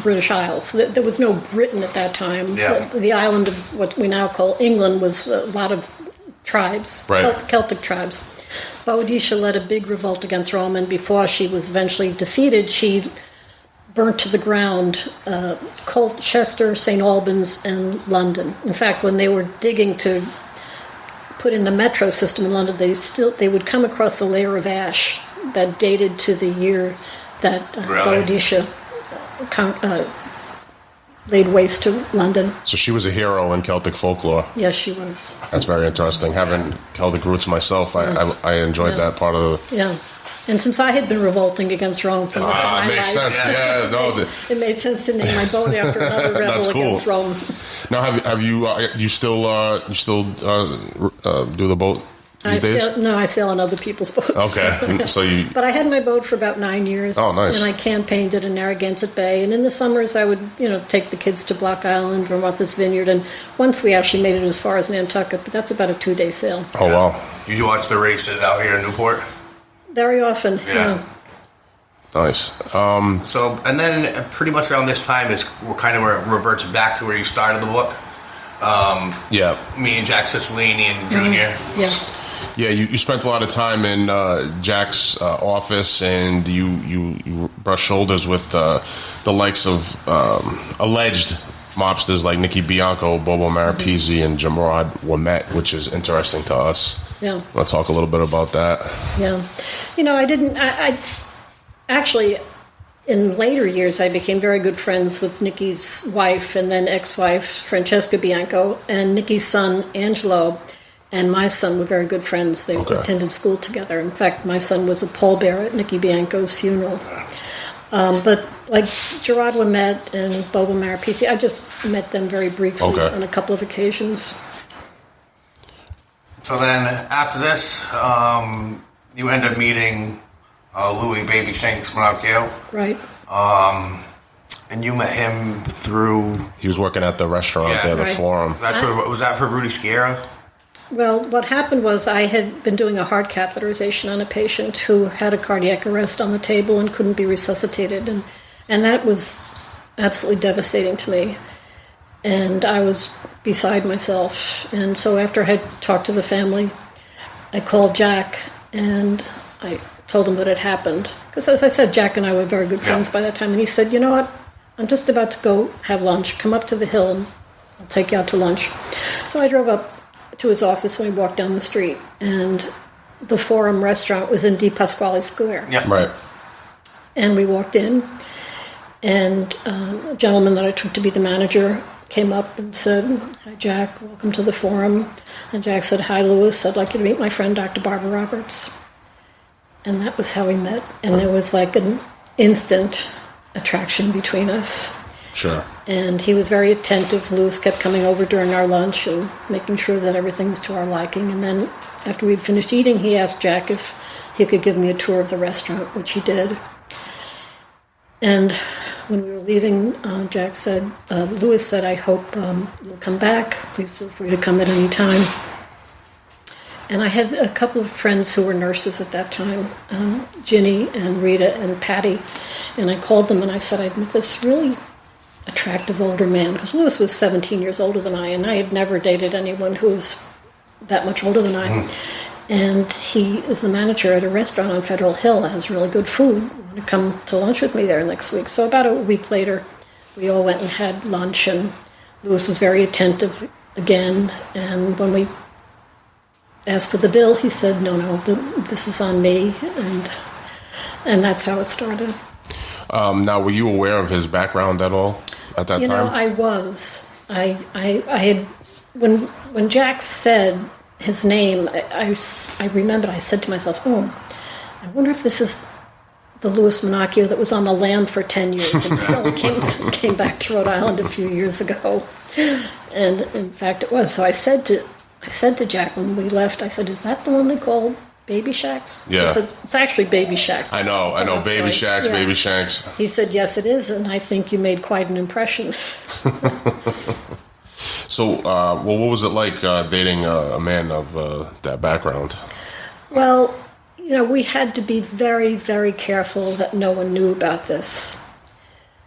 British Isles. There was no Britain at that time. Yeah. The island of what we now call England was a lot of tribes, Right. Celtic tribes. Boadicea led a big revolt against Rome, and before she was eventually defeated, she burnt to the ground Colchester, St. Albans, and London. In fact, when they were digging to put in the metro system in London, they would come across the layer of ash that dated to the year that Really? Boadicea laid waste to London. So she was a hero in Celtic folklore. Yes, she was. That's very interesting. Having Celtic roots myself, I enjoyed Yeah. that part of the. Yeah. And since I had been revolting against Rome for much of my It makes life, sense. Yeah, no. it made sense to name my boat after another rebel That's cool. against Rome. Now, have you still do the boat these days? I sail on other people's boats. Okay, so you. But I had my boat for about 9 years. Oh, nice. And I campaigned it in Narragansett Bay. And in the summers, I would, take the kids to Block Island or Martha's Vineyard. And once we actually made it as far as Nantucket, but that's about a 2-day sail. Oh wow, You watch the races out here in Newport? Very often. Yeah. nice. So, and then pretty much around this time is kind of where it reverts back to where you started the book. Yeah, Me and Jack Cicilline and Junior. Yes. yeah. You spent a lot of time in Jack's office, and you brushed shoulders with the likes of alleged mobsters like Nicky Bianco, Bobo Maripizzi, and Jamrod Wamet, which is interesting to us. Yeah. Want to talk a little bit about that? Yeah. I actually, in later years, I became very good friends with Nicky's wife and then ex-wife, Francesca Bianco, and Nicky's son, Angelo, and my son were very good friends. They attended school together. In fact, my son was a pallbearer at Nicky Bianco's funeral. But like Gerard Wamet and Bobo Maripizzi, I just met them very briefly on a couple of occasions. So then after this, you end up meeting Louis Baby Shanks Manocchio. Right. And you met him through... He was working at the restaurant there, the Right. Forum. That's what was that for Rudy Sciarra? Well, what happened was I had been doing a heart catheterization on a patient who had a cardiac arrest on the table and couldn't be resuscitated. And that was absolutely devastating to me. And I was beside myself. And so after I had talked to the family, I called Jack and I told him what had happened. Because as I said, Jack and I were very good friends by that time. And he said, you know what, I'm just about to go have lunch. Come up to the hill and I'll take you out to lunch. So I drove up to his office and we walked down the street. And the Forum restaurant was in Di Pasquale Square. Yeah. Right. And we walked in, and a gentleman that I took to be the manager came up and said, hi, Jack, welcome to the Forum. And Jack said, hi, Louis, I'd like you to meet my friend, Dr. Barbara Roberts. And that was how we met. And there was like an instant attraction between us. Sure. And he was very attentive. Louis kept coming over during our lunch and making sure that everything was to our liking. And then after we'd finished eating, he asked Jack if he could give me a tour of the restaurant, which he did. And when we were leaving, Louis said, I hope you'll come back. Please feel free to come at any time. And I had a couple of friends who were nurses at that time, Ginny and Rita and Patty. And I called them and I said, I've met this really attractive older man, because Louis was 17 years older than I, and I had never dated anyone who was that much older than I. And he is the manager at a restaurant on Federal Hill that has really good food. You want to come to lunch with me there next week? So about a week later, we all went and had lunch, and Louis was very attentive again. And when we asked for the bill, he said, no, this is on me. And that's how it started. Now, were you aware of his background at all at that time? I was. I had, when Jack said his name, I remembered, I said to myself, I wonder if this is the Louis Manocchio that was on the lam for 10 years and came back to Rhode Island a few years ago. And in fact it was. So I said to Jack when we left, I said, is that the one they call Baby Shacks? Yeah. He said, it's actually Baby Shacks. I know, Baby Shacks, yeah. Baby Shacks. He said, yes, it is, and I think you made quite an impression. So, what was it like dating a man of that background? Well, we had to be very, very careful that no one knew about this,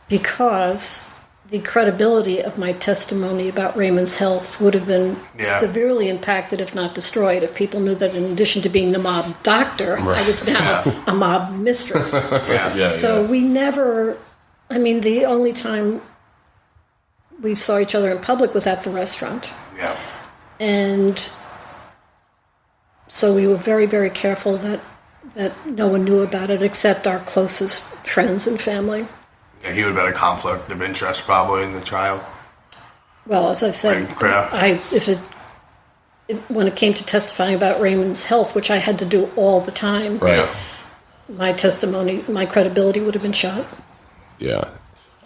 because the credibility of my testimony about Raymond's health would have been severely impacted, if not destroyed, if people knew that in addition to being the mob doctor, I was now a mob mistress. We never, the only time we saw each other in public was at the restaurant. Yeah. And so we were very, very careful that no one knew about it except our closest friends and family. Yeah, he would have been a conflict of interest probably in the trial. Well, as I said, when it came to testifying about Raymond's health, which I had to do all the time, right. My testimony, my credibility would have been shot. Yeah.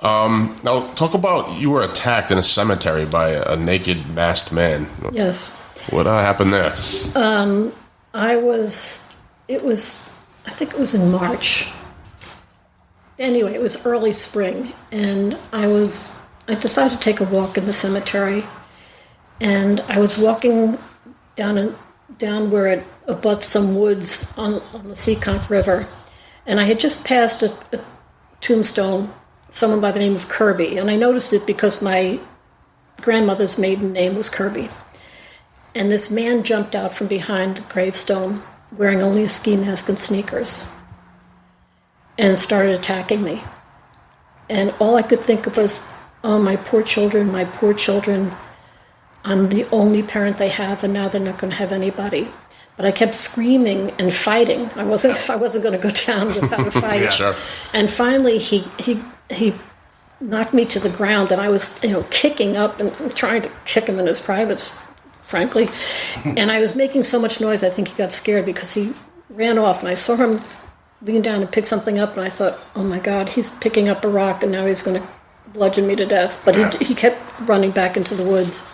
Now, talk about, you were attacked in a cemetery by a naked, masked man. Yes. What happened there? I think it was in March. Anyway, it was early spring, and I decided to take a walk in the cemetery, and I was walking down where it abuts some woods on the Seekonk River, and I had just passed a tombstone, someone by the name of Kirby, and I noticed it because my grandmother's maiden name was Kirby. And this man jumped out from behind the gravestone wearing only a ski mask and sneakers and started attacking me. And all I could think of was, oh, my poor children, my poor children. I'm the only parent they have, and now they're not going to have anybody. But I kept screaming and fighting. I wasn't going to go down without a fight. Yeah, sure. And finally, he knocked me to the ground, and I was, kicking up and trying to kick him in his privates, frankly. And I was making so much noise, I think he got scared because he ran off, and I saw him lean down and pick something up, and I thought, oh my God, he's picking up a rock, and now he's going to bludgeon me to death. But he kept running back into the woods.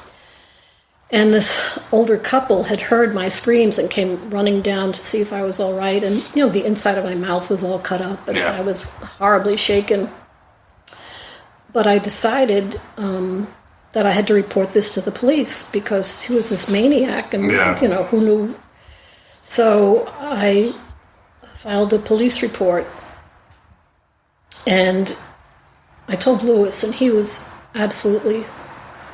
And this older couple had heard my screams and came running down to see if I was all right. And, the inside of my mouth was all cut up, and I was horribly shaken. But I decided that I had to report this to the police because he was this maniac, and who knew? So I filed a police report, and I told Lewis, and he was absolutely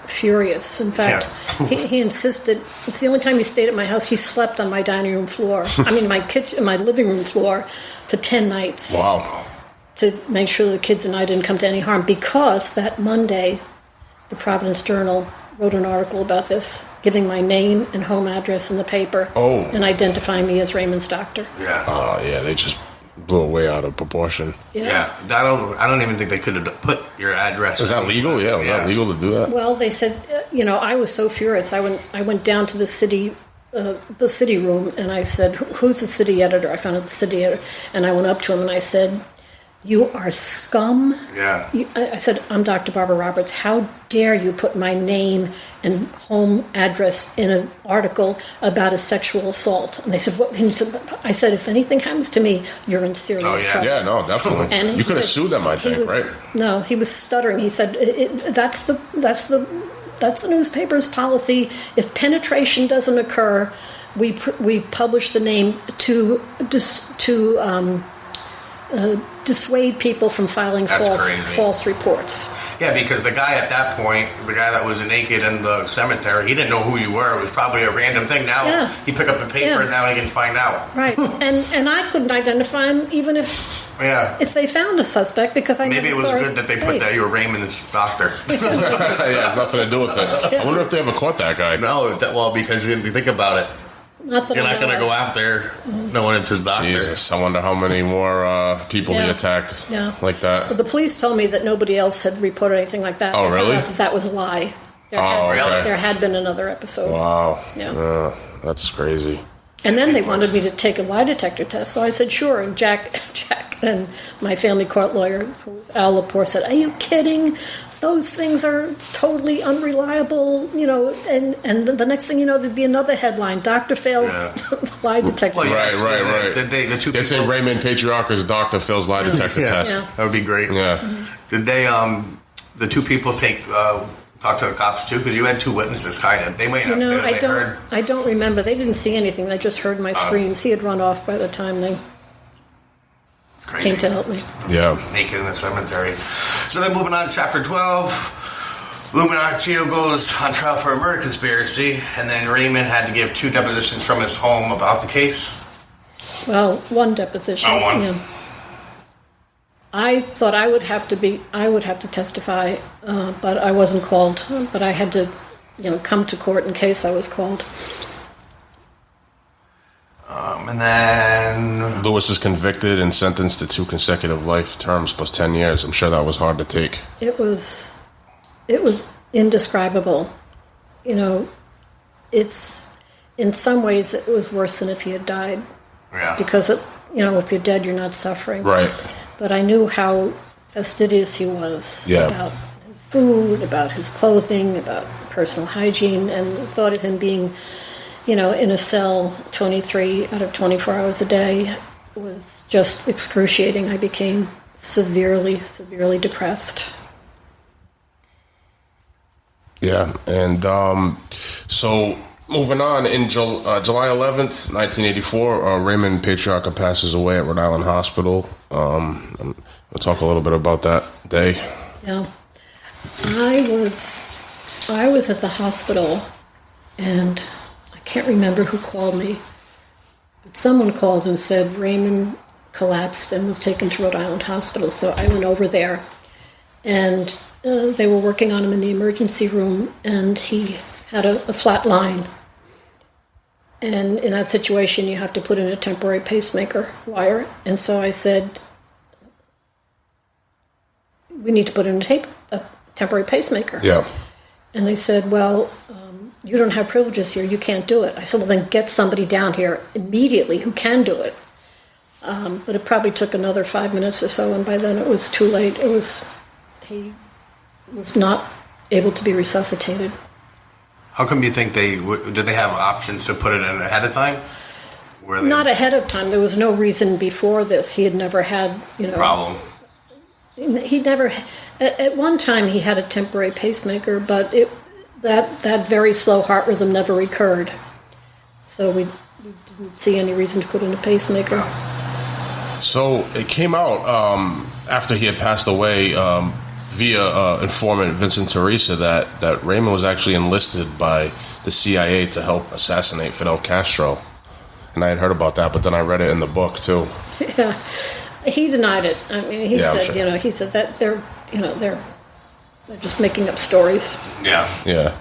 furious. In fact, he insisted. It's the only time he stayed at my house. He slept on my dining room floor. I mean, my living room floor for 10 nights. Wow. To make sure the kids and I didn't come to any harm, because that Monday, the Providence Journal wrote an article about this, giving my name and home address in the paper, and identifying me as Raymond's doctor. Yeah. Yeah, they just blew it way out of proportion. Yeah. I don't even think they could have put your address. Was that legal? Yeah, was that legal to do that? Well, they said, I was so furious. I went down to the city room, and I said, "Who's the city editor?" I found out the city editor, and I went up to him and I said, "You are scum." Yeah. I said, "I'm Dr. Barbara Roberts. How dare you put my name and home address in an article about a sexual assault?" And they said, "What?" And he said, I said, "If anything happens to me, you're in serious trouble." Yeah, no, definitely. And you could have sued them, I think, right? No, he was stuttering. He said, "That's the newspaper's policy. If penetration doesn't occur, we publish the name to dissuade people from filing false reports." Yeah, because the guy at that point, the guy that was naked in the cemetery, he didn't know who you were. It was probably a random thing. Now he picked up the paper, and now he can find out. Right, and I couldn't identify him even if they found a suspect, because I maybe it was good that they put that you were Raymond's doctor. Yeah, it has nothing to do with it. I wonder if they ever caught that guy. No, because you think about it. You're not going to go after no one. It's his doctor. Jesus, I wonder how many more people he attacked like that. Well, the police told me that nobody else had reported anything like that. Oh, really? That was a lie. There had been another episode. Wow. Yeah. That's crazy. And then they wanted me to take a lie detector test, so I said sure. And Jack and my family court lawyer, who was Al Lepore, said, "Are you kidding? Those things are totally unreliable." And the next thing you know, there'd be another headline: "Doctor fails lie detector." Well, right. They say Raymond Patriarca's doctor fails lie detector test. Yeah. That would be great. Yeah. Did they? The two people talk to the cops too? Because you had two witnesses, kind of. They may have. I don't remember. They didn't see anything. They just heard my screams. He had run off by the time they came to help me. Yeah. Naked in the cemetery. So then moving on to chapter 12. Manocchio goes on trial for a murder conspiracy, and then Raymond had to give 2 depositions from his home about the case. Well, 1 deposition. Oh, 1. Yeah. I thought I would have to testify, but I wasn't called. But I had to, come to court in case I was called. And then Lewis is convicted and sentenced to 2 consecutive life terms plus 10 years. I'm sure that was hard to take. It was indescribable. It's in some ways it was worse than if he had died. Yeah. Because if you're dead, you're not suffering. Right. But I knew how fastidious he was about his food, about his clothing, about personal hygiene, and thought of him being, in a cell 23 out of 24 hours a day was just excruciating. I became severely, severely depressed. Yeah, and so moving on, in July 11th, 1984, Raymond Patriarca passes away at Rhode Island Hospital. We'll talk a little bit about that day. Yeah, I was at the hospital, and I can't remember who called me, but someone called and said Raymond collapsed and was taken to Rhode Island Hospital. So I went over there, and they were working on him in the emergency room, and he had a flat line. And in that situation, you have to put in a temporary pacemaker wire. And so I said, we need to put in a temporary pacemaker. Yeah. And they said, well, you don't have privileges here. You can't do it. I said, well, then get somebody down here immediately who can do it. But it probably took another 5 minutes or so, and by then it was too late. He was not able to be resuscitated. How come you think did they have options to put it in ahead of time? Not ahead of time. There was no reason before this. He had never had, problem. He never. At one time, he had a temporary pacemaker, but that very slow heart rhythm never recurred. So we didn't see any reason to put in a pacemaker. So it came out after he had passed away via informant Vincent Teresa that Raymond was actually enlisted by the CIA to help assassinate Fidel Castro. And I had heard about that, but then I read it in the book too. Yeah, he denied it. I mean, he said, sure. He said that they're just making up stories. Yeah. Yeah.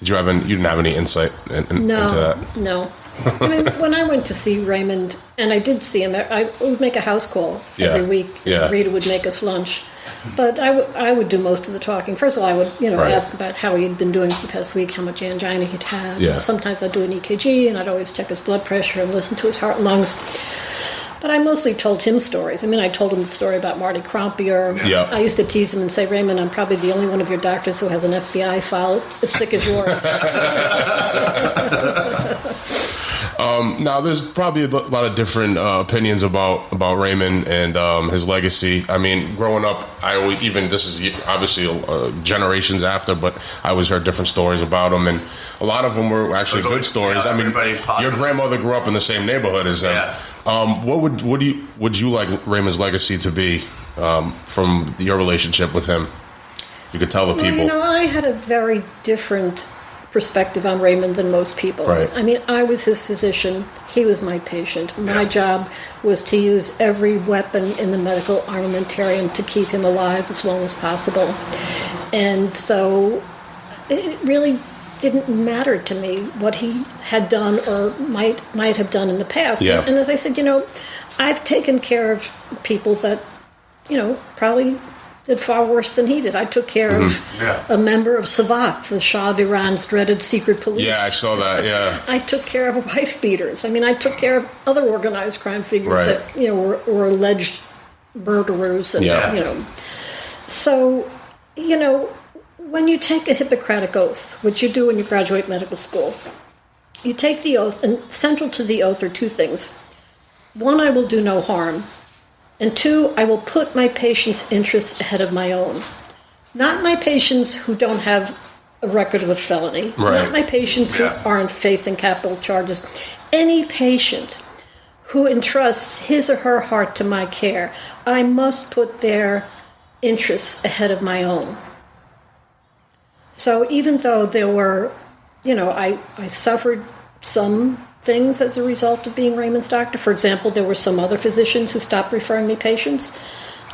You didn't have any insight into that? No. I mean, when I went to see Raymond, and I did see him, I would make a house call every week. Yeah. Rita would make us lunch. But I would do most of the talking. First of all, I would ask about how he'd been doing for the past week, how much angina he'd had. Yeah. Sometimes I'd do an EKG, and I'd always check his blood pressure and listen to his heart and lungs. But I mostly told him stories. I mean, I told him the story about Marty Krompier. Yeah. I used to tease him and say, Raymond, I'm probably the only one of your doctors who has an FBI file as thick as yours. Now, there's probably a lot of different opinions about Raymond and his legacy. I mean, growing up, this is obviously generations after, but I always heard different stories about him, and a lot of them were actually good stories. Yeah, I mean, your grandmother grew up in the same neighborhood as him. Yeah. What would you like Raymond's legacy to be from your relationship with him? You could tell the people. Well, I had a very different perspective on Raymond than most people. Right. I mean, I was his physician. He was my patient. My job was to use every weapon in the medical armamentarium to keep him alive as long as possible. And so it really didn't matter to me what he had done or might have done in the past. Yeah. And as I said, I've taken care of people that, probably did far worse than he did. I took care of a member of Savak, the Shah of Iran's dreaded secret police. Yeah, I saw that, yeah. I took care of wife beaters. I mean, I took care of other organized crime figures that, were alleged murderers. And, So, when you take a Hippocratic oath, which you do when you graduate medical school, you take the oath, and central to the oath are two things. One, I will do no harm. And two, I will put my patient's interests ahead of my own. Not my patients who don't have a record of a felony. Right. Not my patients who aren't facing capital charges. Any patient who entrusts his or her heart to my care, I must put their interests ahead of my own. So even though there were, I suffered some things as a result of being Raymond's doctor. For example, there were some other physicians who stopped referring me patients.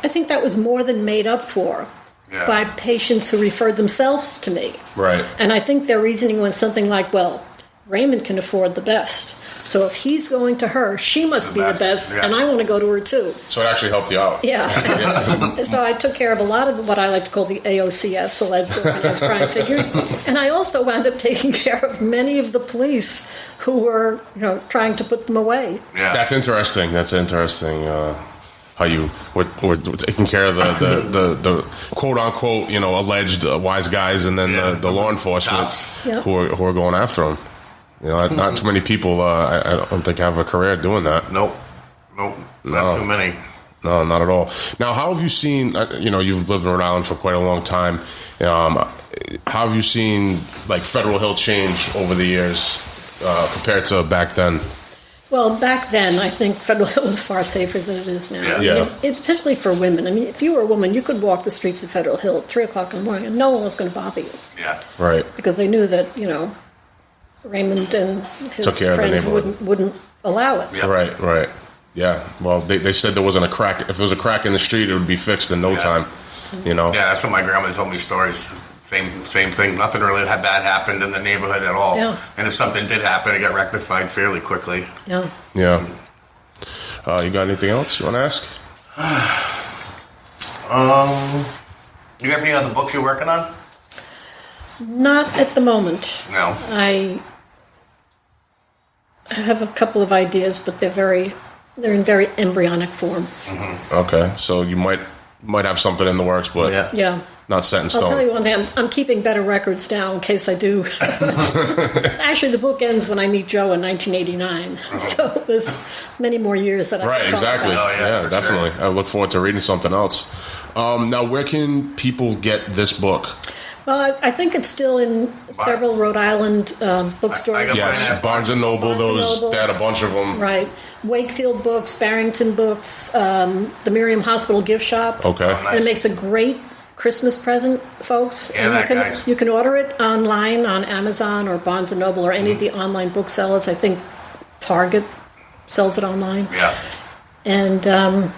I think that was more than made up for by patients who referred themselves to me. Right. And I think their reasoning went something like, well, Raymond can afford the best. So if he's going to her, she must be the best, and I want to go to her too. So it actually helped you out. Yeah. So I took care of a lot of what I like to call the AOCFs, alleged organized crime figures, and I also wound up taking care of many of the police who were, trying to put them away. Yeah. That's interesting. How you were taking care of the quote unquote alleged wise guys, and then the law enforcement who are going after them. Not too many people, I don't think, have a career doing that. Nope, not too many. No, not at all. Now, how have you seen, you've lived in Rhode Island for quite a long time. How have you seen, Federal Hill change over the years compared to back then? Well, back then, I think Federal Hill was far safer than it is now. Yeah. Especially for women. I mean, if you were a woman, you could walk the streets of Federal Hill at 3 o'clock in the morning and no one was going to bother you. Yeah. Right. Because they knew that, Raymond and his friends wouldn't allow it. Yeah. Right. Yeah. Well, they said there wasn't a crack. If there was a crack in the street, it would be fixed in no time. Yeah, that's what my grandmother told me stories. Same thing. Nothing really bad happened in the neighborhood at all. Yeah. And if something did happen, it got rectified fairly quickly. Yeah. Yeah. You got anything else you want to ask? You got any other books you're working on? Not at the moment. No. I have a couple of ideas, but they're in very embryonic form. Mm-hmm. Okay, so you might have something in the works, but not set in stone. I'll tell you one thing, I'm keeping better records now in case I do. Actually, the book ends when I meet Joe in 1989, so there's many more years that I can talk exactly. about. Yeah, definitely. Sure. I look forward to reading something else. Now, where can people get this book? Well, I think it's still in several Rhode Island bookstores. Yes, Barnes & Noble, they had a bunch of them. Right. Wakefield Books, Barrington Books, the Miriam Hospital gift shop. Okay. Oh, nice. And it makes a great Christmas present, folks. Yeah, And you can order it online on Amazon or Barnes & Noble or any of the online booksellers. I think Target sells it online. Yeah. And You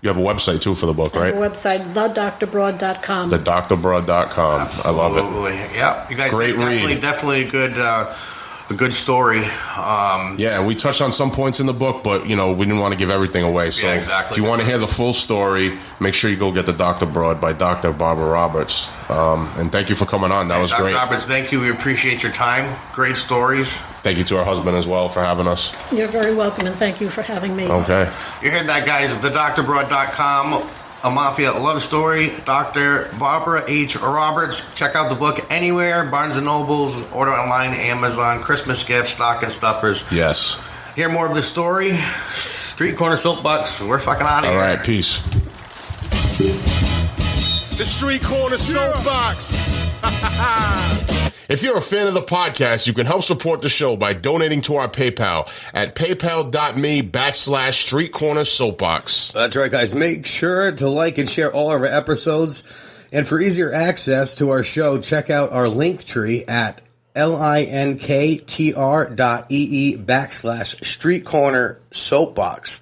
have a website, too, for the book, right? a website, thedrbroad.com. thedrbroad.com. I love it. Yeah, you guys Great read. definitely a good story. Yeah, we touched on some points in the book, but, we didn't want to give everything away. So Yeah, exactly. if you want to hear the full story, make sure you go get The Dr. Broad by Dr. Barbara Roberts. And thank you for coming on. That was Dr. great. Roberts, thank you. We appreciate your time. Great stories. Thank you to our husband as well for having us. You're very welcome, and thank you for having me. Okay. You heard that, guys. thedrbroad.com. A Mafia love story. Dr. Barbara H. Roberts. Check out the book anywhere. Barnes & Nobles. Order online. Amazon. Christmas gifts. Stocking stuffers. Yes. Hear more of the story. Street Corner Soapbox. We're fucking out of All here. right. Peace. The Street Corner Soapbox. If you're a fan of the podcast, you can help support the show by donating to our PayPal at paypal.me/Street Corner Soapbox. That's right, guys. Make sure to like and share all of our episodes. And for easier access to our show, check out our link tree at linktr.ee/Street Corner Soapbox.